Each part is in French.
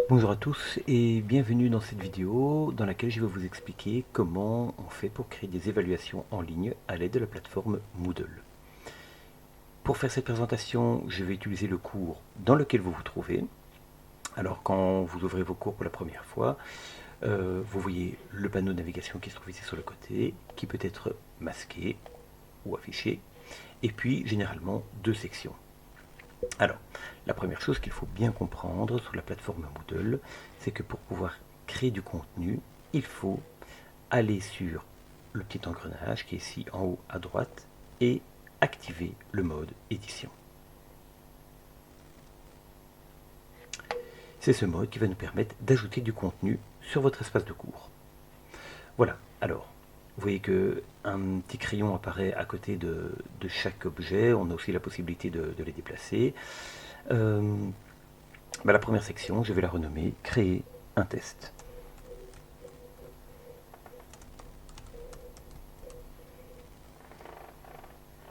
Bonjour à tous et bienvenue dans cette vidéo dans laquelle je vais vous expliquer comment on fait pour créer des évaluations en ligne à l'aide de la plateforme Moodle. Pour faire cette présentation, je vais utiliser le cours dans lequel vous vous trouvez. Alors quand vous ouvrez vos cours pour la première fois, vous voyez le panneau de navigation qui se trouve ici sur le côté, qui peut être masqué ou affiché, et puis généralement deux sections. Alors, la première chose qu'il faut bien comprendre sur la plateforme Moodle, c'est que pour pouvoir créer du contenu, il faut aller sur le petit engrenage qui est ici en haut à droite et activer le mode édition. C'est ce mode qui va nous permettre d'ajouter du contenu sur votre espace de cours. Voilà, alors, vous voyez qu'un petit crayon apparaît à côté de chaque objet, on a aussi la possibilité de les déplacer. La première section, je vais la renommer Créer un test.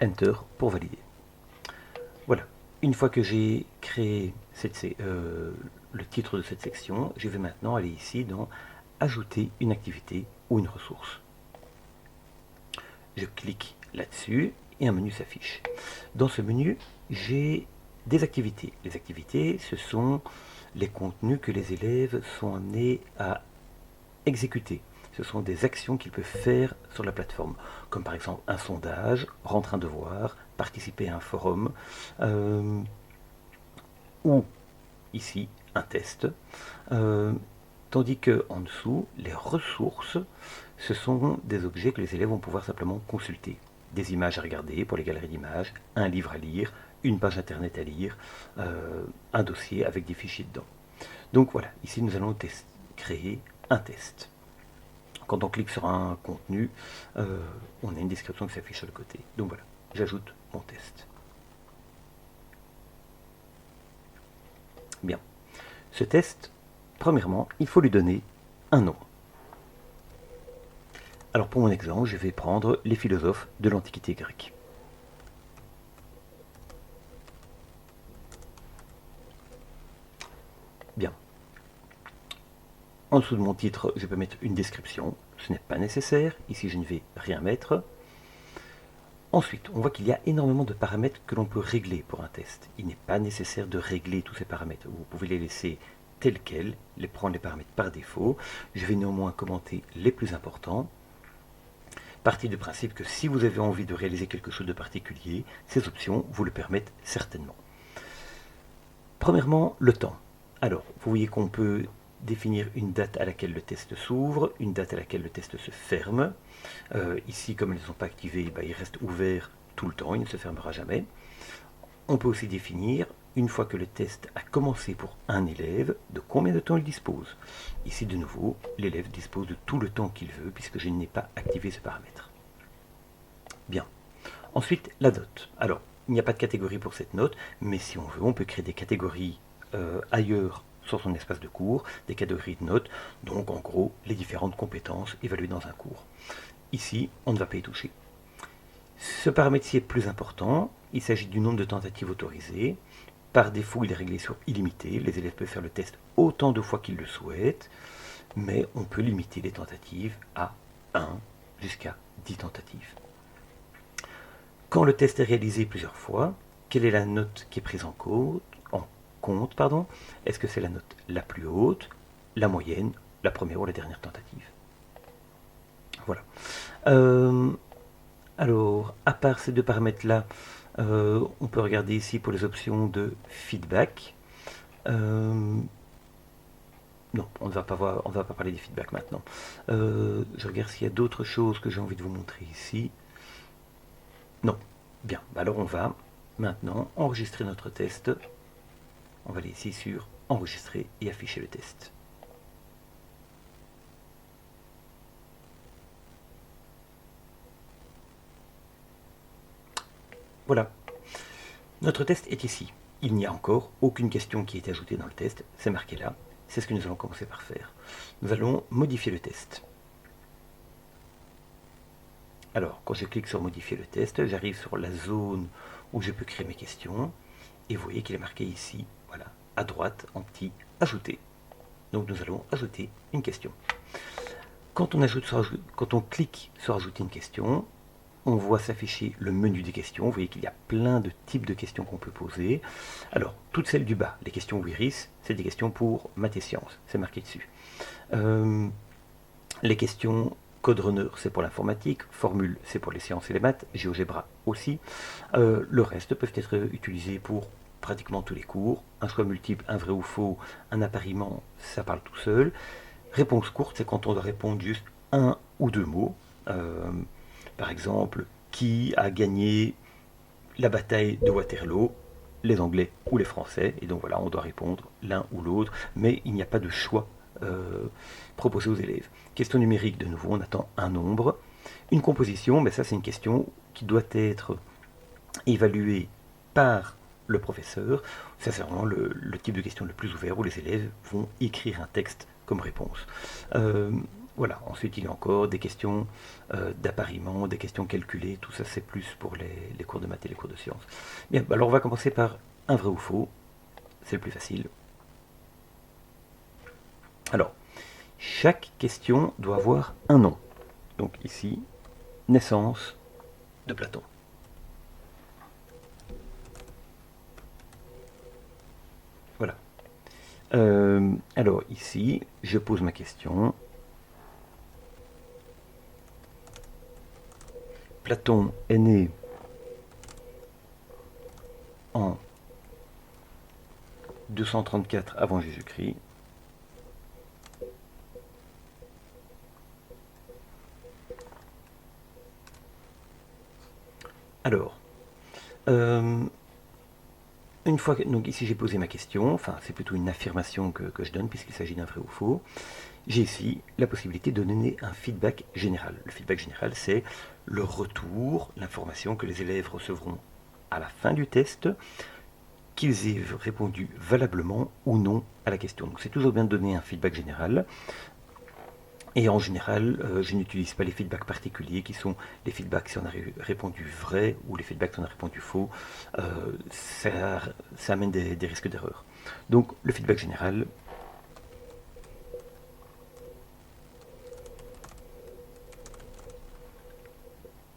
Enter pour valider. Voilà. Une fois que j'ai créé le titre de cette section, je vais maintenant aller ici dans Ajouter une activité ou une ressource. Je clique là-dessus et un menu s'affiche. Dans ce menu, j'ai des activités. Les activités, ce sont les contenus que les élèves sont amenés à exécuter. Ce sont des actions qu'ils peuvent faire sur la plateforme, comme par exemple un sondage, rentrer un devoir, participer à un forum, ou ici un test. Tandis que en dessous, les ressources, ce sont des objets que les élèves vont pouvoir simplement consulter. Des images à regarder pour les galeries d'images, un livre à lire, une page internet à lire, un dossier avec des fichiers dedans. Donc voilà, ici nous allons créer un test. Quand on clique sur un contenu, on a une description qui s'affiche sur le côté. Donc voilà, j'ajoute mon test. Bien. Ce test, premièrement, il faut lui donner un nom. Alors pour mon exemple, je vais prendre les philosophes de l'Antiquité grecque. Bien. En dessous de mon titre, je peux mettre une description. Ce n'est pas nécessaire. Ici, je ne vais rien mettre. Ensuite, on voit qu'il y a énormément de paramètres que l'on peut régler pour un test. Il n'est pas nécessaire de régler tous ces paramètres. Vous pouvez les laisser tels quels, prendre les paramètres par défaut. Je vais néanmoins commenter les plus importants. Partie du principe que si vous avez envie de réaliser quelque chose de particulier, ces options vous le permettent certainement. Premièrement, le temps. Alors, vous voyez qu'on peut définir une date à laquelle le test s'ouvre, une date à laquelle le test se ferme. Ici, comme elles ne sont pas activées, il reste ouvert tout le temps, il ne se fermera jamais. On peut aussi définir, une fois que le test a commencé pour un élève, de combien de temps il dispose. Ici, de nouveau, l'élève dispose de tout le temps qu'il veut, puisque je n'ai pas activé ce paramètre. Bien. Ensuite, la note. Alors, il n'y a pas de catégorie pour cette note, mais si on veut, on peut créer des catégories ailleurs sur son espace de cours, des catégories de notes, donc en gros, les différentes compétences évaluées dans un cours. Ici, on ne va pas y toucher. Ce paramètre-ci est plus important, il s'agit du nombre de tentatives autorisées. Par défaut, il est réglé sur illimité, les élèves peuvent faire le test autant de fois qu'ils le souhaitent, mais on peut limiter les tentatives à 1 jusqu'à 10 tentatives. Quand le test est réalisé plusieurs fois, quelle est la note qui est prise en compte, Est-ce que c'est la note la plus haute, la moyenne, la première ou la dernière tentative? Voilà. Alors, à part ces deux paramètres-là, on peut regarder ici pour les options de feedback. Non, on ne va pas parler des feedbacks maintenant. Je regarde s'il y a d'autres choses que j'ai envie de vous montrer ici. Non. Bien, alors on va maintenant enregistrer notre test. On va aller ici sur enregistrer et afficher le test. Voilà, notre test est ici. Il n'y a encore aucune question qui est ajoutée dans le test, c'est marqué là. C'est ce que nous allons commencer par faire. Nous allons modifier le test. Alors, quand je clique sur modifier le test, j'arrive sur la zone où je peux créer mes questions. et vous voyez qu'il est marqué ici, voilà, à droite, en petit, ajouter. Donc nous allons ajouter une question. Quand on clique sur ajouter une question, on voit s'afficher le menu des questions. Vous voyez qu'il y a plein de types de questions qu'on peut poser. Alors, toutes celles du bas, les questions Wiris, c'est des questions pour maths et sciences, c'est marqué dessus. Les questions Code Runner, c'est pour l'informatique, Formule, c'est pour les sciences et les maths, GeoGebra aussi. Le reste peuvent être utilisés pour pratiquement tous les cours. Un choix multiple, un vrai ou faux, un appariement, ça parle tout seul. Réponse courte, c'est quand on doit répondre juste un ou deux mots. Par exemple, qui a gagné la bataille de Waterloo, les Anglais ou les Français? Et donc voilà, on doit répondre l'un ou l'autre, mais il n'y a pas de choix proposé aux élèves. Question numérique, de nouveau, on attend un nombre. Une composition, mais ça c'est une question qui doit être évaluée par le professeur. Ça c'est vraiment le type de question le plus ouvert où les élèves vont écrire un texte comme réponse. Voilà, ensuite il y a encore des questions d'appariement, des questions calculées, tout ça c'est plus pour les cours de maths et les cours de sciences. Bien, alors on va commencer par un vrai ou faux, c'est le plus facile. Alors, chaque question doit avoir un nom. Donc ici, naissance de Platon. Voilà. Alors ici, je pose ma question. Platon est né en 234 avant Jésus-Christ. Alors, une fois que, donc ici j'ai posé ma question, enfin c'est plutôt une affirmation que je donne puisqu'il s'agit d'un vrai ou faux, j'ai ici la possibilité de donner un feedback général. Le feedback général, c'est le retour, l'information que les élèves recevront à la fin du test, qu'ils aient répondu valablement ou non à la question. Donc c'est toujours bien de donner un feedback général. Et en général, je n'utilise pas les feedbacks particuliers qui sont les feedbacks si on a répondu vrai ou les feedbacks si on a répondu faux. Ça amène des risques d'erreur. Donc le feedback général,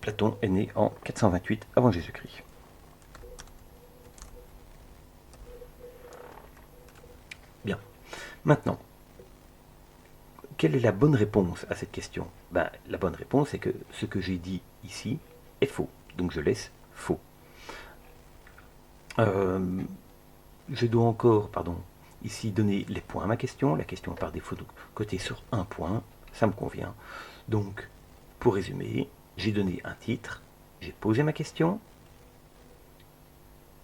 Platon est né en 428 avant Jésus-Christ. Bien. Maintenant, quelle est la bonne réponse à cette question? La bonne réponse est que ce que j'ai dit ici est faux. Donc je laisse faux. Je dois encore, ici donner les points à ma question. La question est par défaut de côté sur un point. Ça me convient. Donc, pour résumer, j'ai donné un titre, j'ai posé ma question,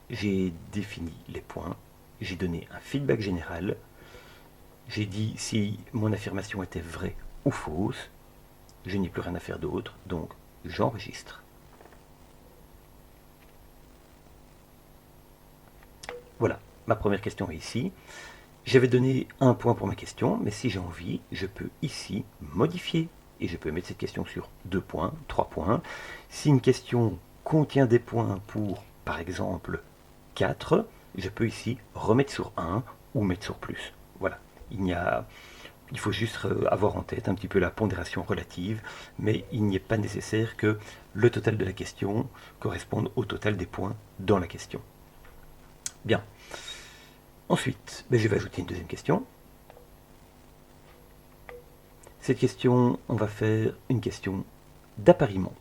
j'ai défini les points, j'ai donné un feedback général, j'ai dit si mon affirmation était vraie ou fausse, je n'ai plus rien à faire d'autre, donc j'enregistre. Voilà, ma première question est ici. J'avais donné un point pour ma question, mais si j'ai envie, je peux ici modifier et je peux mettre cette question sur 2 points, 3 points. Si une question contient des points pour, par exemple, 4, je peux ici remettre sur 1 ou mettre sur plus. Voilà, il faut juste avoir en tête un petit peu la pondération relative, mais il n'est pas nécessaire que le total de la question corresponde au total des points dans la question. Bien. Ensuite, je vais ajouter une deuxième question. Cette question, on va faire une question d'appariement.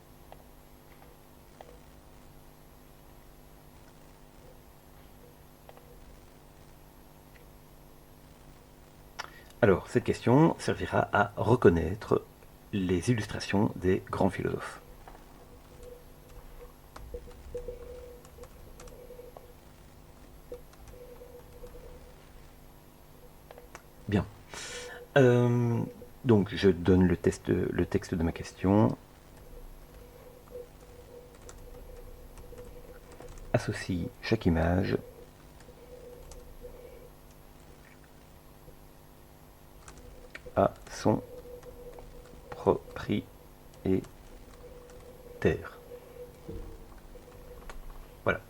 Alors, cette question servira à reconnaître les illustrations des grands philosophes. Bien. Donc, je donne le texte de ma question. Associe chaque image à son propriétaire. Voilà.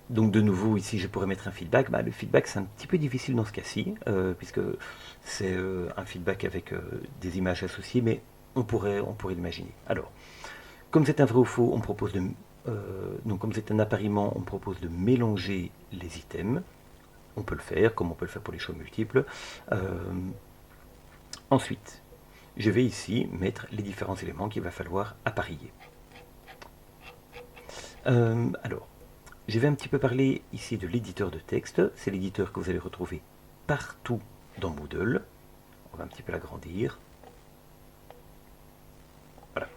Donc de nouveau, ici, je pourrais mettre un feedback. Bah, le feedback, c'est un petit peu difficile dans ce cas-ci, puisque c'est un feedback avec des images associées, mais on pourrait l'imaginer. Alors, comme c'est un vrai ou faux, on propose de... donc comme c'est un appariement, on propose de mélanger les items. On peut le faire, comme on peut le faire pour les choix multiples. Ensuite, je vais ici mettre les différents éléments qu'il va falloir apparier. Alors, je vais un petit peu parler ici de l'éditeur de texte. C'est l'éditeur que vous allez retrouver partout dans Moodle. On va un petit peu l'agrandir. Voilà.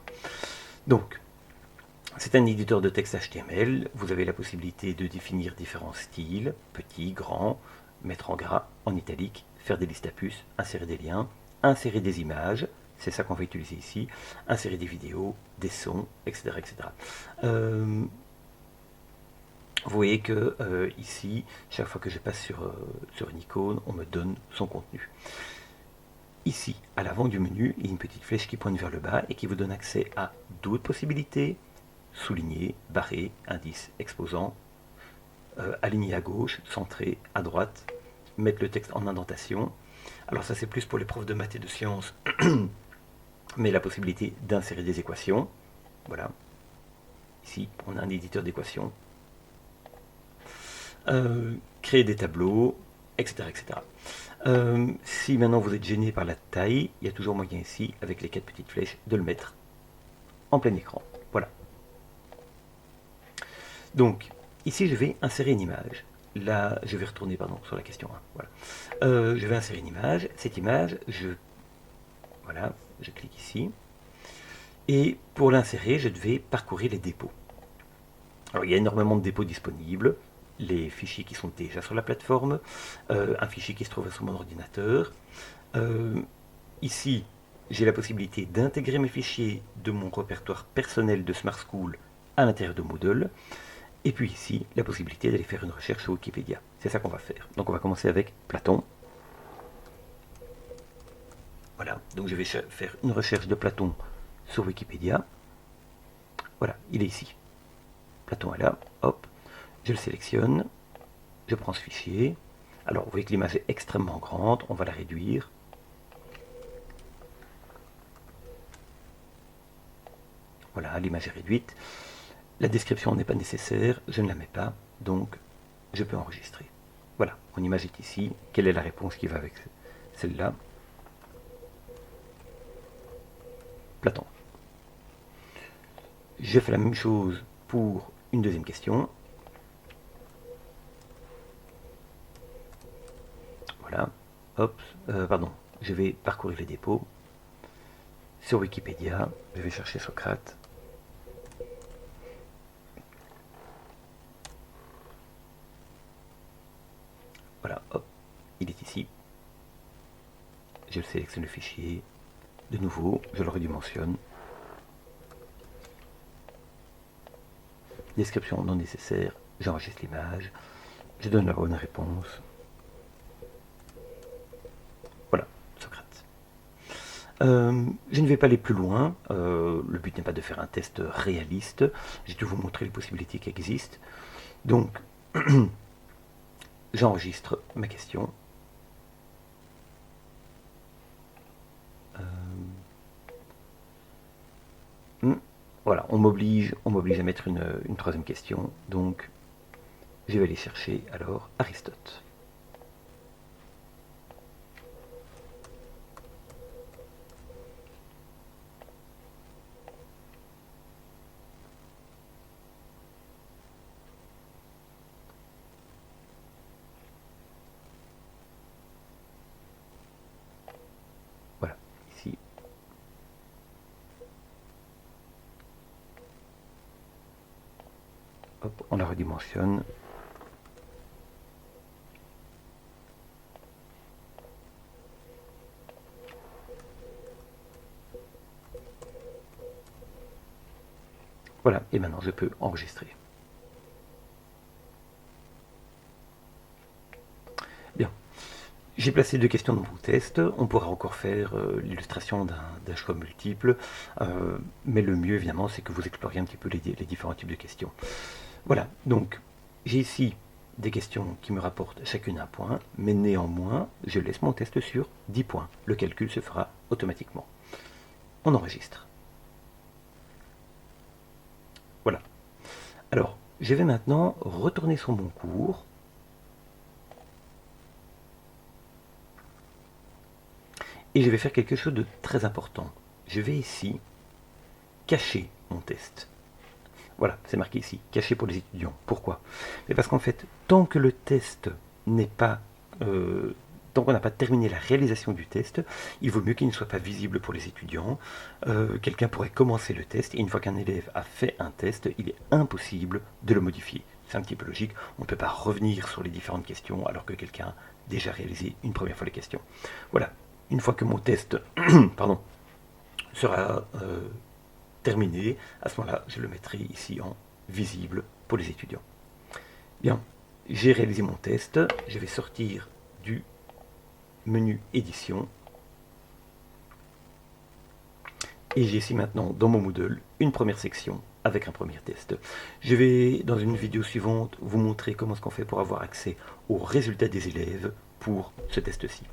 Donc, c'est un éditeur de texte HTML. Vous avez la possibilité de définir différents styles, petits, grands, mettre en gras, en italique, faire des listes à puces, insérer des liens, insérer des images, c'est ça qu'on va utiliser ici, insérer des vidéos, des sons, etc. etc. Vous voyez que ici, chaque fois que je passe sur une icône, on me donne son contenu. Ici, à l'avant du menu, il y a une petite flèche qui pointe vers le bas et qui vous donne accès à d'autres possibilités, souligner, barrer, indice, exposant, aligner à gauche, centrer, à droite, mettre le texte en indentation. Alors ça c'est plus pour les profs de maths et de sciences, mais la possibilité d'insérer des équations. Voilà. Ici, on a un éditeur d'équations. Créer des tableaux, etc. etc. Si maintenant vous êtes gêné par la taille, il y a toujours moyen ici, avec les 4 petites flèches, de le mettre en plein écran. Voilà. Donc, ici je vais insérer une image. Là, je vais retourner sur la question 1. Voilà. Je vais insérer une image. Cette image, voilà, je clique ici. Et pour l'insérer, je devais parcourir les dépôts. Alors, il y a énormément de dépôts disponibles. Les fichiers qui sont déjà sur la plateforme, un fichier qui se trouve sur mon ordinateur. Ici, j'ai la possibilité d'intégrer mes fichiers de mon répertoire personnel de Smart School à l'intérieur de Moodle. Et puis ici, la possibilité d'aller faire une recherche sur Wikipédia. C'est ça qu'on va faire. Donc on va commencer avec Platon. Voilà, donc je vais faire une recherche de Platon sur Wikipédia. Voilà, il est ici. Platon est là, hop, je le sélectionne, je prends ce fichier. Alors vous voyez que l'image est extrêmement grande, on va la réduire. Voilà, l'image est réduite. La description n'est pas nécessaire, je ne la mets pas, donc je peux enregistrer. Voilà, mon image est ici. Quelle est la réponse qui va avec celle-là? Platon. Je fais la même chose pour une deuxième question. Voilà, hop, pardon, je vais parcourir les dépôts. Sur Wikipédia, je vais chercher Socrate. Voilà, hop, il est ici. Je sélectionne le fichier. De nouveau, je le redimensionne. Description non nécessaire, j'enregistre l'image. Je donne la bonne réponse. Voilà, Socrate. Je ne vais pas aller plus loin. Le but n'est pas de faire un test réaliste. J'ai dû vous montrer les possibilités qui existent. Donc, j'enregistre ma question. Voilà, on m'oblige à mettre une troisième question. Donc, je vais aller chercher alors Aristote. Voilà, ici. Hop, on la redimensionne. Voilà, et maintenant je peux enregistrer. Bien. J'ai placé 2 questions dans mon test. On pourra encore faire l'illustration d'un choix multiple. Mais le mieux, évidemment, c'est que vous exploriez un petit peu les différents types de questions. Voilà, donc j'ai ici des questions qui me rapportent chacune un point, mais néanmoins, je laisse mon test sur 10 points. Le calcul se fera automatiquement. On enregistre. Voilà. Alors, je vais maintenant retourner sur mon cours. Et je vais faire quelque chose de très important. Je vais ici cacher mon test. Voilà, c'est marqué ici, caché pour les étudiants. Pourquoi? Mais parce qu'en fait, tant que le test n'est pas... tant qu'on n'a pas terminé la réalisation du test, il vaut mieux qu'il ne soit pas visible pour les étudiants. Quelqu'un pourrait commencer le test, et une fois qu'un élève a fait un test, il est impossible de le modifier. C'est un petit peu logique, on ne peut pas revenir sur les différentes questions alors que quelqu'un a déjà réalisé une première fois les questions. Voilà, une fois que mon test pardon, sera terminé, à ce moment-là, je le mettrai ici en visible pour les étudiants. Bien, j'ai réalisé mon test, je vais sortir du menu édition et j'ai ici maintenant dans mon Moodle une première section avec un premier test. Je vais dans une vidéo suivante vous montrer comment est-ce qu'on fait pour avoir accès aux résultats des élèves pour ce test-ci.